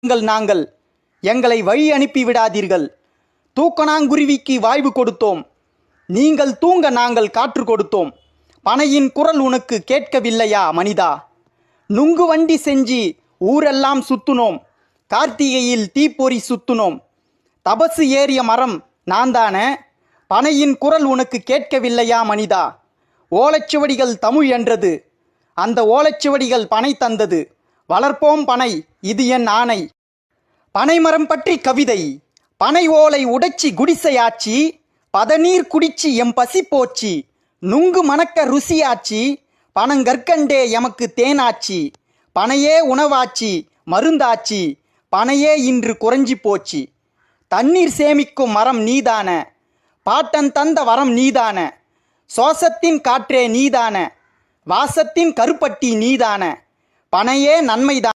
நாங்கள் எங்களை வழி அனுப்பி விடாதீர்கள். தூக்கணாங்குருவிக்கு வாய்வு கொடுத்தோம், நீங்கள் தூங்க நாங்கள் காற்று கொடுத்தோம். பனையின் குரல் உனக்கு கேட்கவில்லையா மனிதா? நுங்கு வண்டி செஞ்சு ஊரெல்லாம் சுத்துனோம், கார்த்திகையில் தீப்பொறி சுத்துனோம். தபசு ஏறிய மரம் நான் தானே, பனையின் குரல் உனக்கு கேட்கவில்லையா மனிதா? ஓலைச்சுவடிகள் தமிழ் என்றது, அந்த ஓலைச்சுவடிகள் பனை தந்தது. வளர்ப்போம் பனை, இது என் ஆணை. பனைமரம் பற்றி கவிதை. பனை ஓலை உடைச்சி குடிசையாச்சி, பதநீர் குடிச்சி எம் பசி போச்சு. நுங்கு மணக்க ருசியாச்சி, பனங்கற்கண்டே எமக்கு தேனாச்சி. பனையே உணவாச்சி, மருந்தாச்சி, பனையே இன்று குறைஞ்சி போச்சு. தண்ணீர் சேமிக்கும் மரம் நீதான, பாட்டன் தந்த வரம் நீதான. சோசத்தின் காற்றே நீதான, வாசத்தின் கருப்பட்டி நீதான. பனையே நன்மைதான்.